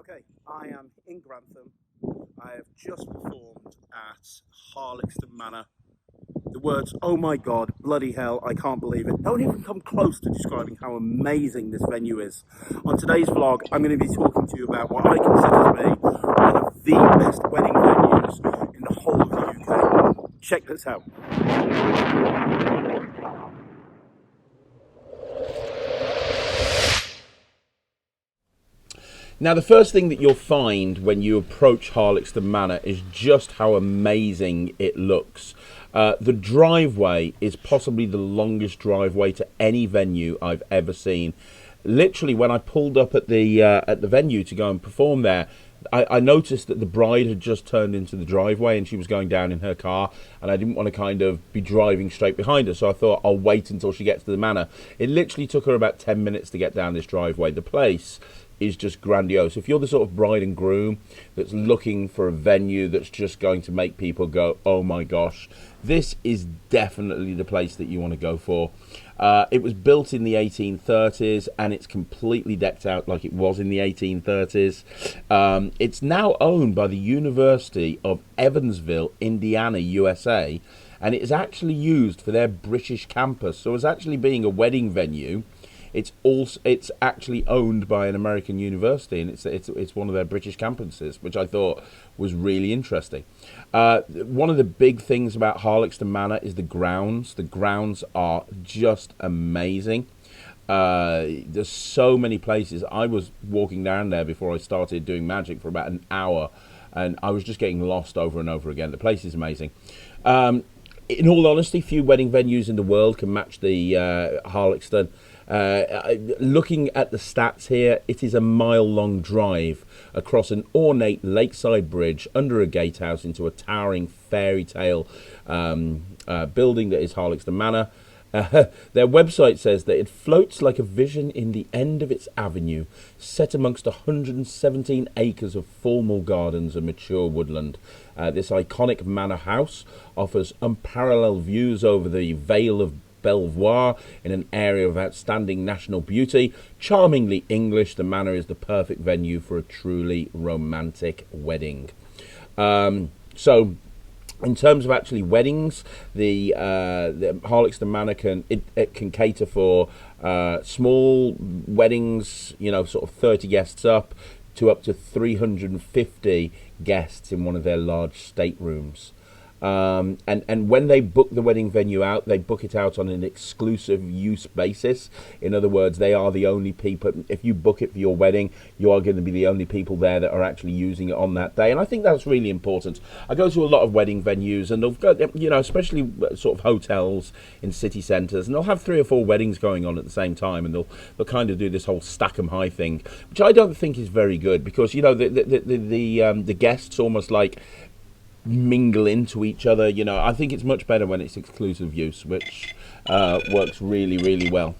Okay, I am in Grantham. I have just performed at Harlaxton Manor. The words, oh my god, bloody hell, I can't believe it, don't even come close to describing how amazing this venue is. On today's vlog, I'm going to be talking to you about what I consider to be one of the best wedding venues in the whole of the UK. Check this out. Now, the first thing that you'll find when you approach Harlaxton Manor is just how amazing it looks. The driveway is possibly the longest driveway to any venue I've ever seen. Literally, when I pulled up at the venue to go and perform there, I noticed that the bride had just turned into the driveway and she was going down in her car, and I didn't want to kind of be driving straight behind her, so I thought I'll wait until she gets to the manor. It literally took her about 10 minutes to get down this driveway. The place is just grandiose. If you're the sort of bride and groom that's looking for a venue that's just going to make people go, oh my gosh, this is definitely the place that you want to go for. It was built in the 1830s and it's completely decked out like it was in the 1830s. It's now owned by the University of Evansville, Indiana, USA, and it is actually used for their British campus. So as actually being a wedding venue, it's actually owned by an American university, and it's one of their British campuses, which I thought was really interesting. One of the big things about Harlaxton Manor is the grounds. The grounds are just amazing. There's so many places. I was walking down there before I started doing magic for about an hour, and I was just getting lost over and over again. The place is amazing. In all honesty, few wedding venues in the world can match the Harlaxton. Looking at the stats here, it is a mile-long drive across an ornate lakeside bridge under a gatehouse into a towering fairy tale building that is Harlaxton Manor. Their website says that it floats like a vision in the end of its avenue, set amongst 117 acres of formal gardens and mature woodland. This iconic manor house offers unparalleled views over the Vale of Belvoir in an area of outstanding national beauty. Charmingly English, the manor is the perfect venue for a truly romantic wedding. So in terms of actually weddings, the Harlaxton Manor can cater for small weddings, you know, sort of 30 guests up to 350 guests in one of their large staterooms. And when they book the wedding venue out, they book it out on an exclusive use basis. In other words, they are the only people. If you book it for your wedding, you are going to be the only people there that are actually using it on that day. And I think that's really important. I go to a lot of wedding venues, and they'll go, you know, especially sort of hotels in city centres, and they'll have 3 or 4 weddings going on at the same time, and they'll kind of do this whole stack 'em high thing, which I don't think is very good, because, you know, the guests almost like mingle into each other. You know, I think it's much better when it's exclusive use, which works really, really well.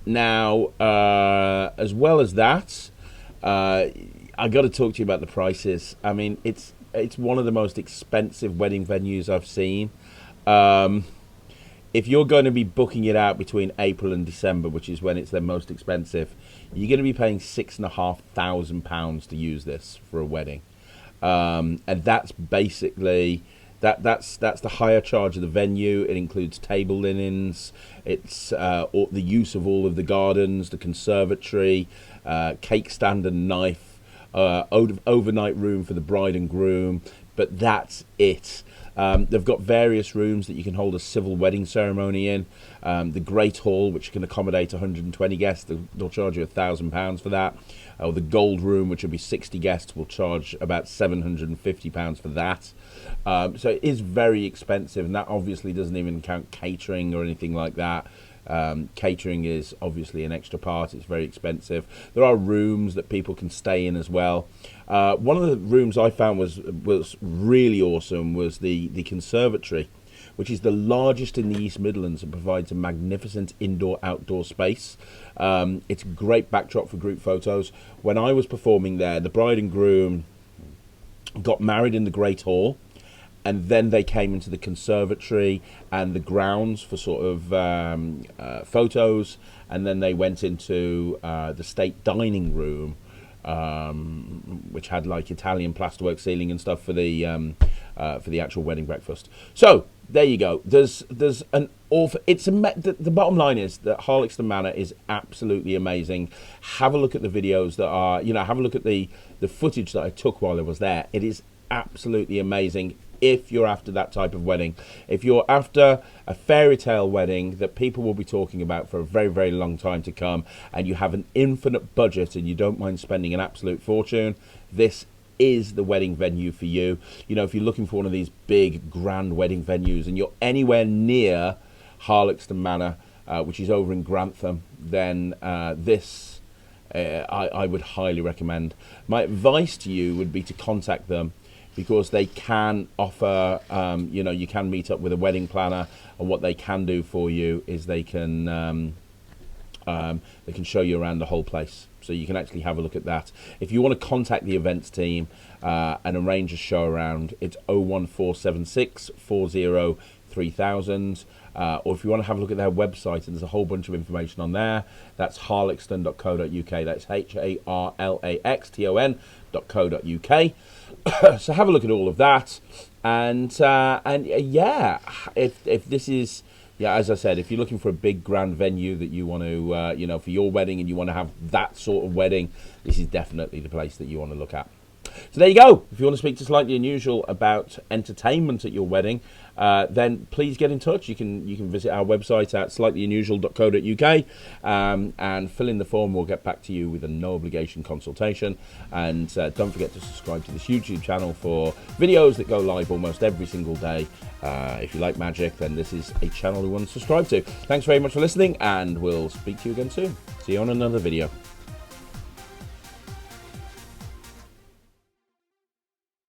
Now, as well as that, I got to talk to you about the prices. I mean, it's one of the most expensive wedding venues I've seen. If you're going to be booking it out between April and December, which is when it's their most expensive, you're going to be paying £6,500 to use this for a wedding. And that's basically that's the higher charge of the venue. It includes table linens, it's the use of all of the gardens, the conservatory, cake stand and knife, overnight room for the bride and groom, but that's it. They've got various rooms that you can hold a civil wedding ceremony in. The Great Hall, which can accommodate 120 guests, they'll charge you £1,000 for that. Or the Gold Room, which will be 60 guests, will charge about £750 for that. So it is very expensive, and that obviously doesn't even count catering or anything like that. Catering is obviously an extra part. It's very expensive. There are rooms that people can stay in as well. One of the rooms I found was really awesome was the conservatory, which is the largest in the East Midlands and provides a magnificent indoor-outdoor space. It's a great backdrop for group photos. When I was performing there, the bride and groom got married in the Great Hall, and then they came into the conservatory and the grounds for sort of photos, and then they went into the state dining room which had like Italian plasterwork ceiling and stuff for the actual wedding breakfast. So there you go. There's an awful. The bottom line is that Harlaxton Manor is absolutely amazing. Have a look at the videos that are, have a look at the footage that I took while I was there. It is absolutely amazing. If you're after that type of wedding, if you're after a fairy tale wedding that people will be talking about for a very, very long time to come, and you have an infinite budget and you don't mind spending an absolute fortune, this is the wedding venue for you. If you're looking for one of these big, grand wedding venues and you're anywhere near Harlaxton Manor, which is over in Grantham, then this I would highly recommend. My advice to you would be to contact them, because they can offer, you can meet up with a wedding planner, and what they can do for you is they can show you around the whole place. So you can actually have a look at that. If you want to contact the events team and arrange a show around, it's 01476 40 3000. Or if you want to have a look at their website, and there's a whole bunch of information on there, that's harlaxton.co.uk. That's harlaxton.co.uk. So have a look at all of that, and yeah, if this is, as I said, if you're looking for a big grand venue that you want to for your wedding, and you want to have that sort of wedding, this is definitely the place that you want to look at. So there you go. If you want to speak to Slightly Unusual about entertainment at your wedding, then please get in touch. You can visit our website at slightlyunusual.co.uk and fill in the form. We'll get back to you with a no obligation consultation. And don't forget to subscribe to this YouTube channel for videos that go live almost every single day. If you like magic, then this is a channel you want to subscribe to. Thanks very much for listening, and we'll speak to you again soon. See you on another video.